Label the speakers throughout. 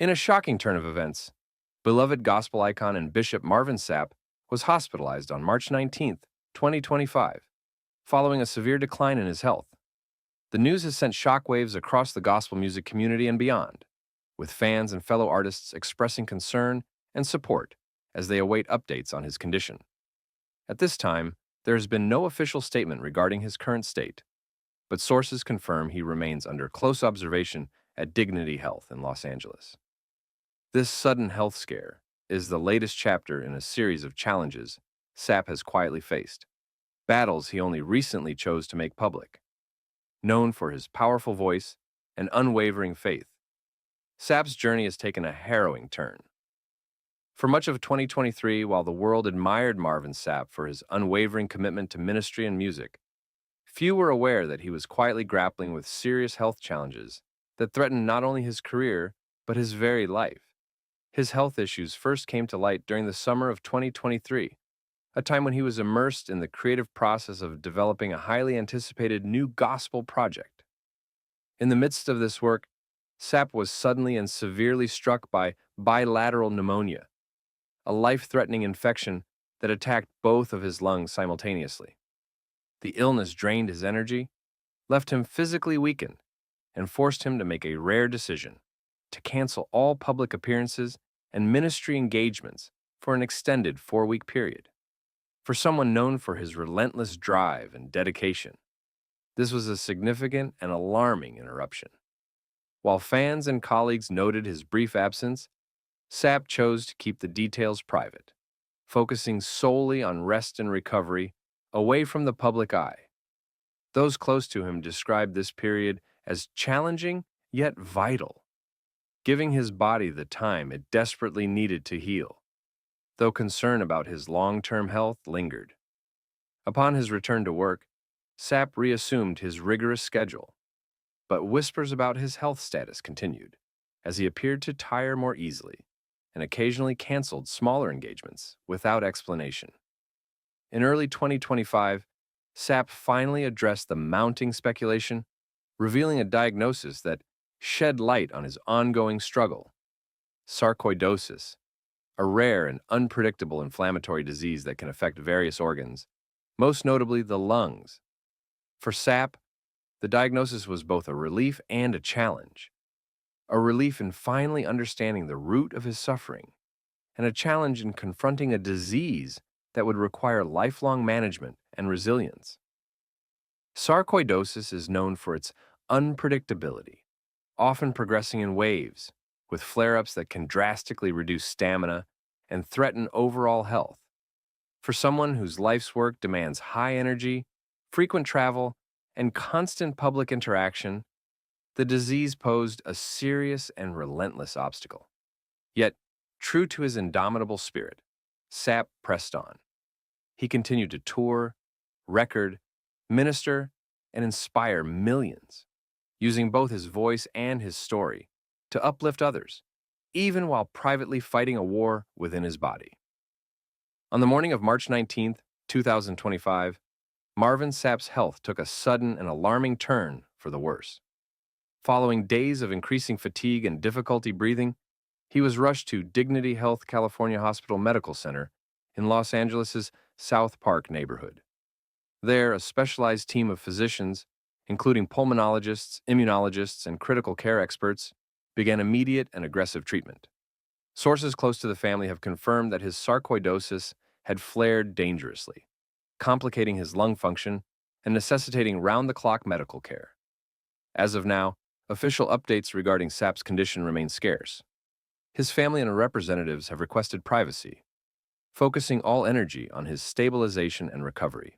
Speaker 1: In a shocking turn of events, beloved gospel icon and Bishop Marvin Sapp was hospitalized on March 19th, 2025, following a severe decline in his health. The news has sent shockwaves across the gospel music community and beyond, with fans and fellow artists expressing concern and support as they await updates on his condition. At this time, there has been no official statement regarding his current state, but sources confirm he remains under close observation at Dignity Health in Los Angeles. This sudden health scare is the latest chapter in a series of challenges Sapp has quietly faced, battles he only recently chose to make public. Known for his powerful voice and unwavering faith, Sapp's journey has taken a harrowing turn. For much of 2023, while the world admired Marvin Sapp for his unwavering commitment to ministry and music, few were aware that he was quietly grappling with serious health challenges that threatened not only his career, but his very life. His health issues first came to light during the summer of 2023, a time when he was immersed in the creative process of developing a highly anticipated new gospel project. In the midst of this work, Sapp was suddenly and severely struck by bilateral pneumonia, a life-threatening infection that attacked both of his lungs simultaneously. The illness drained his energy, left him physically weakened, and forced him to make a rare decision: to cancel all public appearances and ministry engagements for an extended 4-week period. For someone known for his relentless drive and dedication, this was a significant and alarming interruption. While fans and colleagues noted his brief absence, Sapp chose to keep the details private, focusing solely on rest and recovery away from the public eye. Those close to him described this period as challenging yet vital, giving his body the time it desperately needed to heal, though concern about his long-term health lingered. Upon his return to work, Sapp reassumed his rigorous schedule, but whispers about his health status continued, as he appeared to tire more easily and occasionally canceled smaller engagements without explanation. In early 2025, Sapp finally addressed the mounting speculation, revealing a diagnosis that shed light on his ongoing struggle: sarcoidosis, a rare and unpredictable inflammatory disease that can affect various organs, most notably the lungs. For Sapp, the diagnosis was both a relief and a challenge. A relief in finally understanding the root of his suffering, and a challenge in confronting a disease that would require lifelong management and resilience. Sarcoidosis is known for its unpredictability, often progressing in waves, with flare-ups that can drastically reduce stamina and threaten overall health. For someone whose life's work demands high energy, frequent travel, and constant public interaction, the disease posed a serious and relentless obstacle. Yet, true to his indomitable spirit, Sapp pressed on. He continued to tour, record, minister, and inspire millions, using both his voice and his story to uplift others, even while privately fighting a war within his body. On the morning of March 19th, 2025, Marvin Sapp's health took a sudden and alarming turn for the worse. Following days of increasing fatigue and difficulty breathing, he was rushed to Dignity Health California Hospital Medical Center in Los Angeles' South Park neighborhood. There, a specialized team of physicians, including pulmonologists, immunologists, and critical care experts, began immediate and aggressive treatment. Sources close to the family have confirmed that his sarcoidosis had flared dangerously, complicating his lung function and necessitating round-the-clock medical care. As of now, official updates regarding Sapp's condition remain scarce. His family and representatives have requested privacy, focusing all energy on his stabilization and recovery.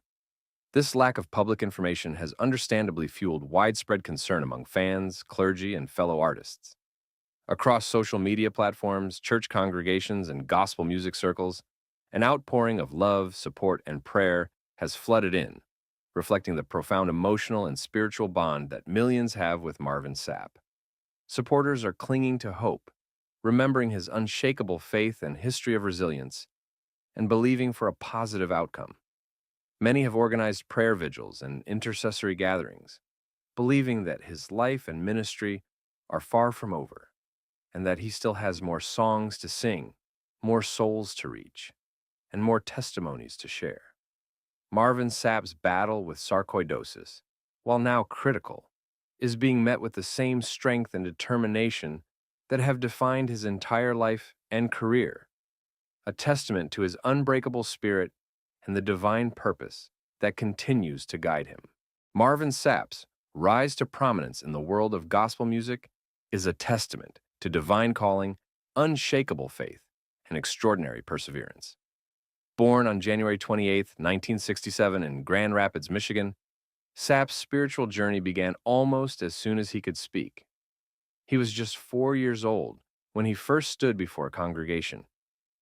Speaker 1: This lack of public information has understandably fueled widespread concern among fans, clergy, and fellow artists. Across social media platforms, church congregations, and gospel music circles, an outpouring of love, support, and prayer has flooded in, reflecting the profound emotional and spiritual bond that millions have with Marvin Sapp. Supporters are clinging to hope, remembering his unshakable faith and history of resilience, and believing for a positive outcome. Many have organized prayer vigils and intercessory gatherings, believing that his life and ministry are far from over, and that he still has more songs to sing, more souls to reach, and more testimonies to share. Marvin Sapp's battle with sarcoidosis, while now critical, is being met with the same strength and determination that have defined his entire life and career, a testament to his unbreakable spirit and the divine purpose that continues to guide him. Marvin Sapp's rise to prominence in the world of gospel music is a testament to divine calling, unshakable faith, and extraordinary perseverance. Born on January 28, 1967 in Grand Rapids, Michigan, Sapp's spiritual journey began almost as soon as he could speak. He was just 4 years old when he first stood before a congregation,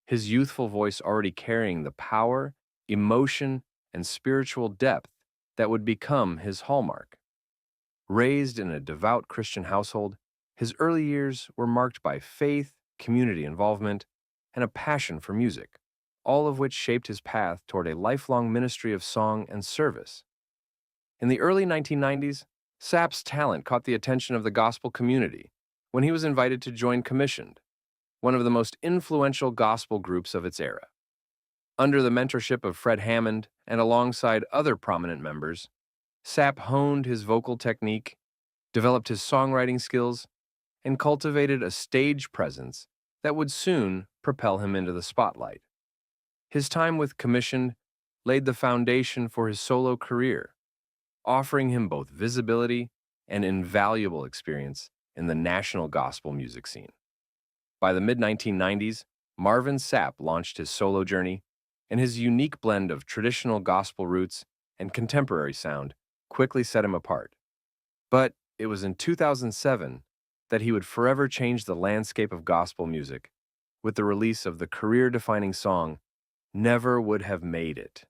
Speaker 1: his youthful voice already carrying the power, emotion, and spiritual depth that would become his hallmark. Raised in a devout Christian household, his early years were marked by faith, community involvement, and a passion for music, all of which shaped his path toward a lifelong ministry of song and service. In the early 1990s, Sapp's talent caught the attention of the gospel community when he was invited to join Commissioned, one of the most influential gospel groups of its era. Under the mentorship of Fred Hammond and alongside other prominent members, Sapp honed his vocal technique, developed his songwriting skills, and cultivated a stage presence that would soon propel him into the spotlight. His time with Commissioned laid the foundation for his solo career, offering him both visibility and invaluable experience in the national gospel music scene. By the mid-1990s, Marvin Sapp launched his solo journey, and his unique blend of traditional gospel roots and contemporary sound quickly set him apart. But it was in 2007 that he would forever change the landscape of gospel music with the release of the career-defining song, Never Would Have Made It.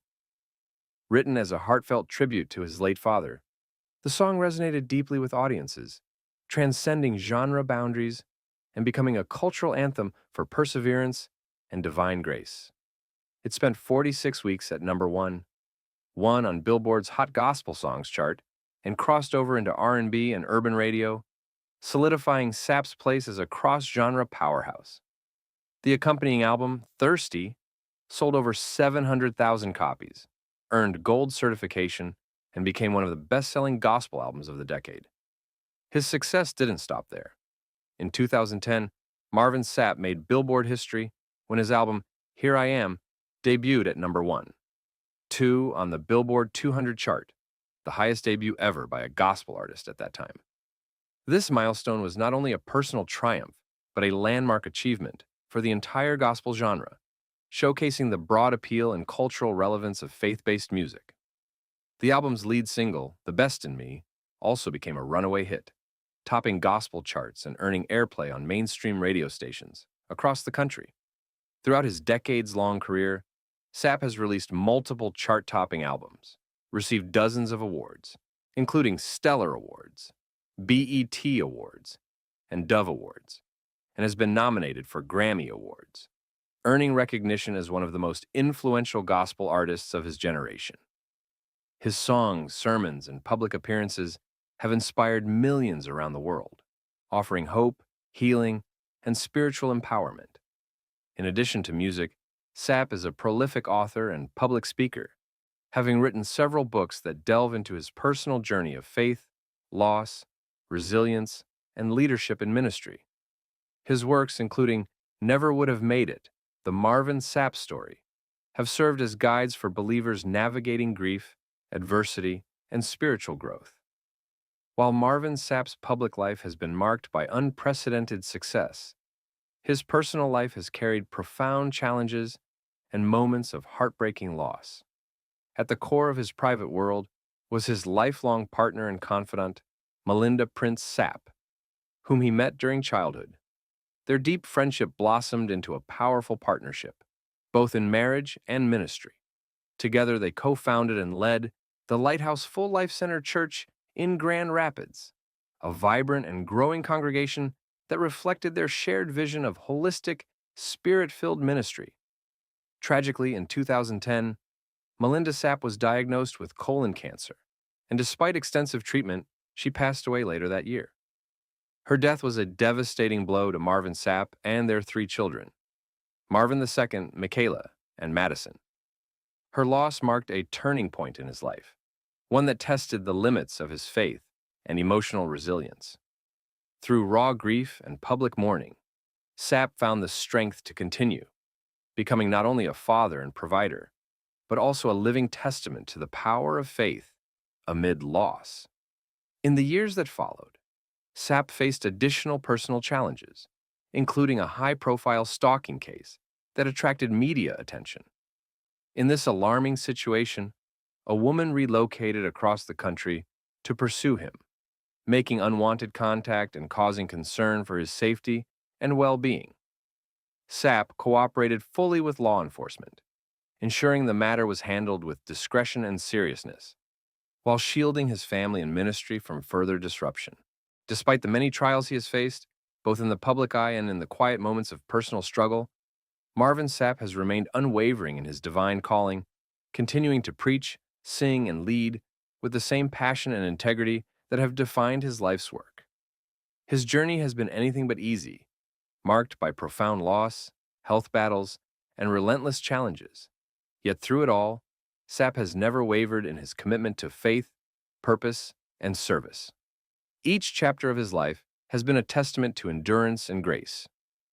Speaker 1: Written as a heartfelt tribute to his late father, the song resonated deeply with audiences, transcending genre boundaries and becoming a cultural anthem for perseverance and divine grace. It spent 46 weeks at number one, won on Billboard's Hot Gospel Songs chart, and crossed over into R&B and urban radio, solidifying Sapp's place as a cross-genre powerhouse. The accompanying album, Thirsty, sold over 700,000 copies, earned gold certification, and became one of the best-selling gospel albums of the decade. His success didn't stop there. In 2010, Marvin Sapp made Billboard history when his album, Here I Am, debuted at number 1, 2 on the Billboard 200 chart, the highest debut ever by a gospel artist at that time. This milestone was not only a personal triumph, but a landmark achievement for the entire gospel genre, showcasing the broad appeal and cultural relevance of faith-based music. The album's lead single, The Best in Me, also became a runaway hit, topping gospel charts and earning airplay on mainstream radio stations across the country. Throughout his decades-long career, Sapp has released multiple chart-topping albums, received dozens of awards, including Stellar Awards, BET Awards, and Dove Awards, and has been nominated for Grammy Awards, earning recognition as one of the most influential gospel artists of his generation. His songs, sermons, and public appearances have inspired millions around the world, offering hope, healing, and spiritual empowerment. In addition to music, Sapp is a prolific author and public speaker, having written several books that delve into his personal journey of faith, loss, resilience, and leadership in ministry. His works, including Never Would Have Made It, The Marvin Sapp Story, have served as guides for believers navigating grief, adversity, and spiritual growth. While Marvin Sapp's public life has been marked by unprecedented success, his personal life has carried profound challenges and moments of heartbreaking loss. At the core of his private world was his lifelong partner and confidant, Melinda Prince Sapp, whom he met during childhood. Their deep friendship blossomed into a powerful partnership, both in marriage and ministry. Together, they co-founded and led the Lighthouse Full Life Center Church in Grand Rapids, a vibrant and growing congregation that reflected their shared vision of holistic, spirit-filled ministry. Tragically, in 2010, Melinda Sapp was diagnosed with colon cancer, and despite extensive treatment, she passed away later that year. Her death was a devastating blow to Marvin Sapp and their three children, Marvin II, Michaela, and Madison. Her loss marked a turning point in his life, one that tested the limits of his faith and emotional resilience. Through raw grief and public mourning, Sapp found the strength to continue, becoming not only a father and provider, but also a living testament to the power of faith amid loss. In the years that followed, Sapp faced additional personal challenges, including a high-profile stalking case that attracted media attention. In this alarming situation, a woman relocated across the country to pursue him, making unwanted contact and causing concern for his safety and well-being. Sapp cooperated fully with law enforcement, ensuring the matter was handled with discretion and seriousness, while shielding his family and ministry from further disruption. Despite the many trials he has faced, both in the public eye and in the quiet moments of personal struggle, Marvin Sapp has remained unwavering in his divine calling, continuing to preach, sing, and lead with the same passion and integrity that have defined his life's work. His journey has been anything but easy, marked by profound loss, health battles, and relentless challenges. Yet through it all, Sapp has never wavered in his commitment to faith, purpose, and service. Each chapter of his life has been a testament to endurance and grace,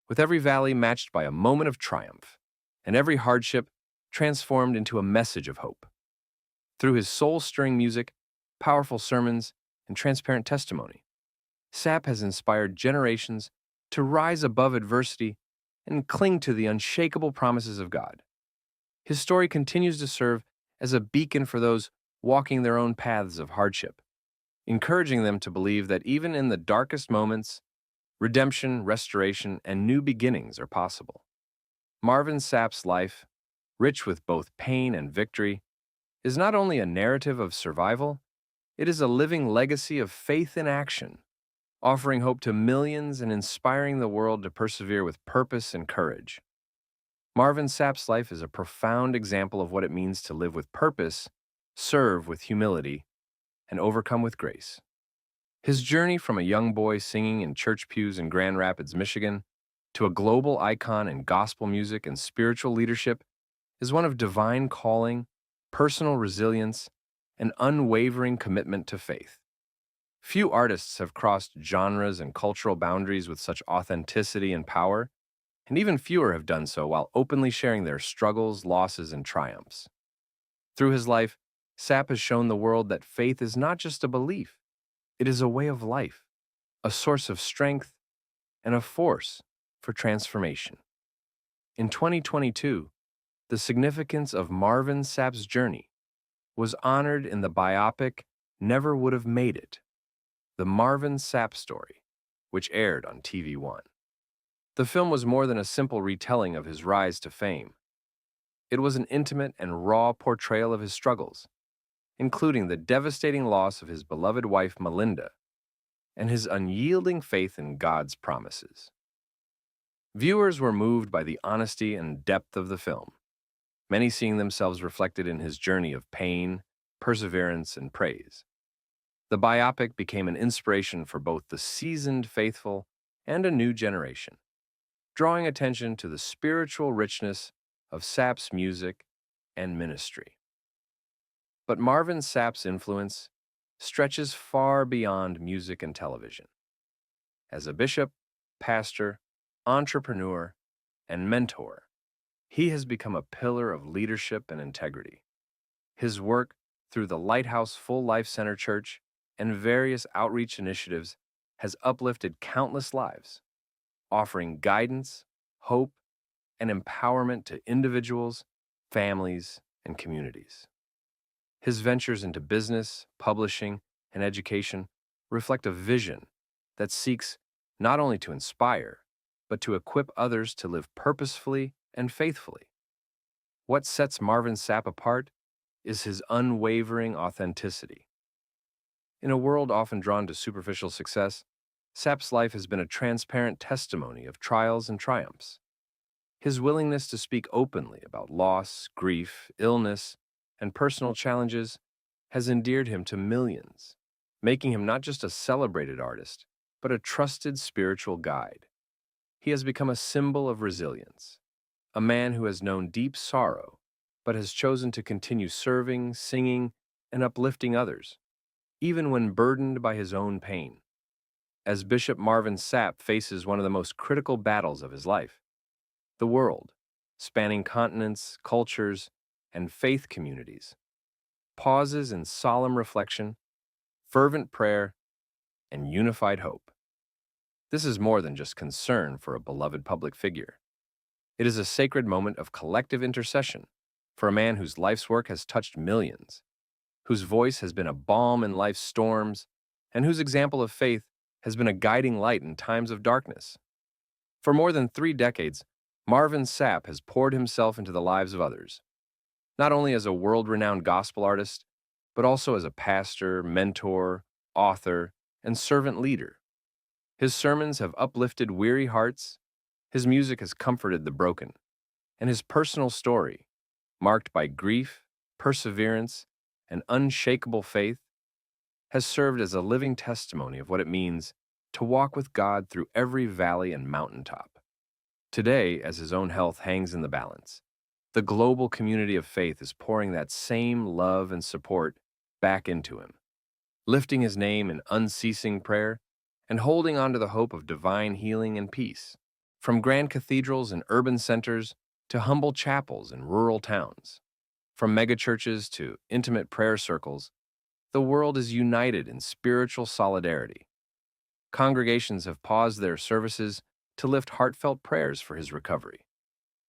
Speaker 1: with every valley matched by a moment of triumph, and every hardship transformed into a message of hope. Through his soul-stirring music, powerful sermons, and transparent testimony, Sapp has inspired generations to rise above adversity and cling to the unshakable promises of God. His story continues to serve as a beacon for those walking their own paths of hardship, encouraging them to believe that even in the darkest moments, redemption, restoration, and new beginnings are possible. Marvin Sapp's life, rich with both pain and victory, is not only a narrative of survival, it is a living legacy of faith in action, offering hope to millions and inspiring the world to persevere with purpose and courage. Marvin Sapp's life is a profound example of what it means to live with purpose, serve with humility, and overcome with grace. His journey from a young boy singing in church pews in Grand Rapids, Michigan, to a global icon in gospel music and spiritual leadership is one of divine calling, personal resilience, and unwavering commitment to faith. Few artists have crossed genres and cultural boundaries with such authenticity and power, and even fewer have done so while openly sharing their struggles, losses, and triumphs. Through his life, Sapp has shown the world that faith is not just a belief, it is a way of life, a source of strength, and a force for transformation. In 2022, the significance of Marvin Sapp's journey was honored in the biopic Never Would Have Made It, The Marvin Sapp Story, which aired on TV1. The film was more than a simple retelling of his rise to fame. It was an intimate and raw portrayal of his struggles, including the devastating loss of his beloved wife Melinda and his unyielding faith in God's promises. Viewers were moved by the honesty and depth of the film, many seeing themselves reflected in his journey of pain, perseverance, and praise. The biopic became an inspiration for both the seasoned faithful and a new generation, drawing attention to the spiritual richness of Sapp's music and ministry. But Marvin Sapp's influence stretches far beyond music and television. As a bishop, pastor, entrepreneur, and mentor, he has become a pillar of leadership and integrity. His work through the Lighthouse Full Life Center Church and various outreach initiatives has uplifted countless lives, offering guidance, hope, and empowerment to individuals, families, and communities. His ventures into business, publishing, and education reflect a vision that seeks not only to inspire, but to equip others to live purposefully and faithfully. What sets Marvin Sapp apart is his unwavering authenticity. In a world often drawn to superficial success, Sapp's life has been a transparent testimony of trials and triumphs. His willingness to speak openly about loss, grief, illness, and personal challenges has endeared him to millions, making him not just a celebrated artist, but a trusted spiritual guide. He has become a symbol of resilience, a man who has known deep sorrow, but has chosen to continue serving, singing, and uplifting others, even when burdened by his own pain. As Bishop Marvin Sapp faces one of the most critical battles of his life, the world, spanning continents, cultures, and faith communities, pauses in solemn reflection, fervent prayer, and unified hope. This is more than just concern for a beloved public figure. It is a sacred moment of collective intercession for a man whose life's work has touched millions, whose voice has been a balm in life's storms, and whose example of faith has been a guiding light in times of darkness. For more than 3 decades, Marvin Sapp has poured himself into the lives of others, not only as a world-renowned gospel artist, but also as a pastor, mentor, author, and servant leader. His sermons have uplifted weary hearts, his music has comforted the broken, and his personal story, marked by grief, perseverance, and unshakable faith, has served as a living testimony of what it means to walk with God through every valley and mountaintop. Today, as his own health hangs in the balance, the global community of faith is pouring that same love and support back into him, lifting his name in unceasing prayer and holding on to the hope of divine healing and peace. From grand cathedrals and urban centers to humble chapels in rural towns, from megachurches to intimate prayer circles, the world is united in spiritual solidarity. Congregations have paused their services to lift heartfelt prayers for his recovery.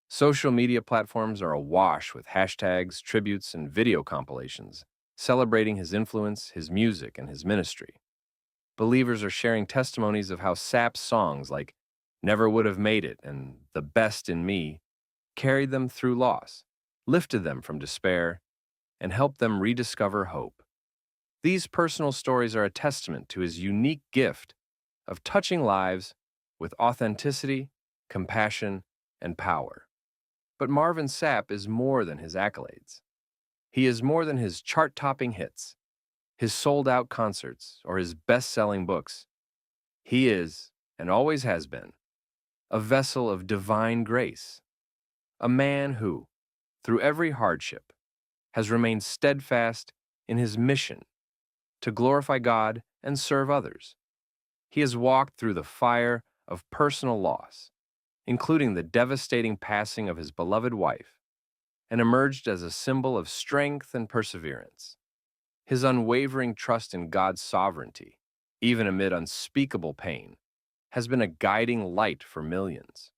Speaker 1: Social media platforms are awash with hashtags, tributes, and video compilations, celebrating his influence, his music, and his ministry. Believers are sharing testimonies of how Sapp's songs like Never Would Have Made It and The Best in Me carried them through loss, lifted them from despair, and helped them rediscover hope. These personal stories are a testament to his unique gift of touching lives with authenticity, compassion, and power. But Marvin Sapp is more than his accolades. He is more than his chart-topping hits, his sold-out concerts, or his best-selling books. He is, and always has been, a vessel of divine grace, a man who, through every hardship, has remained steadfast in his mission to glorify God and serve others. He has walked through the fire of personal loss, including the devastating passing of his beloved wife, and emerged as a symbol of strength and perseverance. His unwavering trust in God's sovereignty, even amid unspeakable pain, has been a guiding light for millions,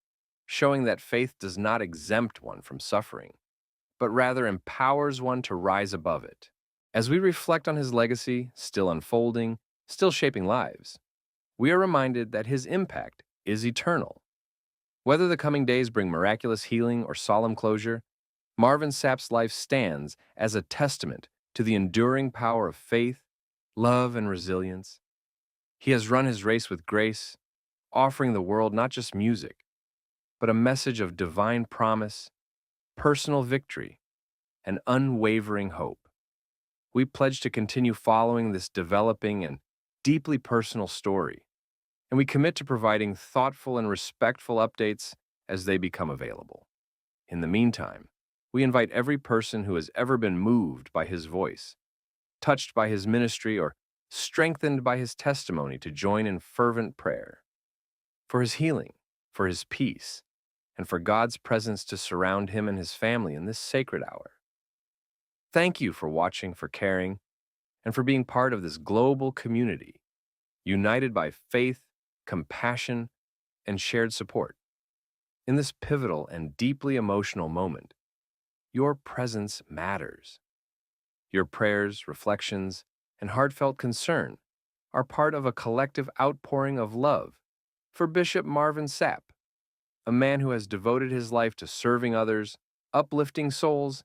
Speaker 1: showing that faith does not exempt one from suffering, but rather empowers one to rise above it. As we reflect on his legacy, still unfolding, still shaping lives, we are reminded that his impact is eternal. Whether the coming days bring miraculous healing or solemn closure, Marvin Sapp's life stands as a testament to the enduring power of faith, love, and resilience. He has run his race with grace, offering the world not just music, but a message of divine promise, personal victory, and unwavering hope. We pledge to continue following this developing and deeply personal story, and we commit to providing thoughtful and respectful updates as they become available. In the meantime, we invite every person who has ever been moved by his voice, touched by his ministry, or strengthened by his testimony to join in fervent prayer for his healing, for his peace, and for God's presence to surround him and his family in this sacred hour. Thank you for watching, for caring, and for being part of this global community, united by faith, compassion, and shared support. In this pivotal and deeply emotional moment, your presence matters. Your prayers, reflections, and heartfelt concern are part of a collective outpouring of love for Bishop Marvin Sapp, a man who has devoted his life to serving others, uplifting souls,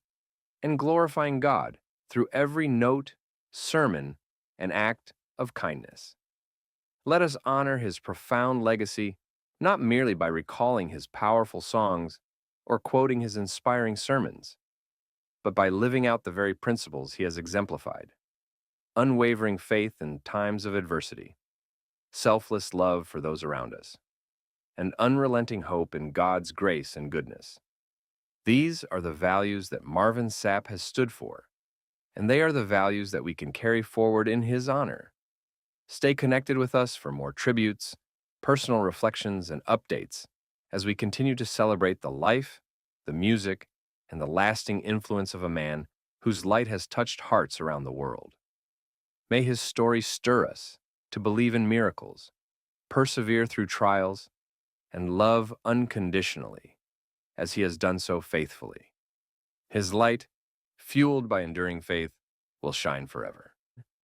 Speaker 1: and glorifying God through every note, sermon, and act of kindness. Let us honor his profound legacy not merely by recalling his powerful songs or quoting his inspiring sermons, but by living out the very principles he has exemplified: unwavering faith in times of adversity, selfless love for those around us, and unrelenting hope in God's grace and goodness. These are the values that Marvin Sapp has stood for, and they are the values that we can carry forward in his honor. Stay connected with us for more tributes, personal reflections, and updates as we continue to celebrate the life, the music, and the lasting influence of a man whose light has touched hearts around the world. May his story stir us to believe in miracles, persevere through trials, and love unconditionally, as he has done so faithfully. His light, fueled by enduring faith, will shine forever.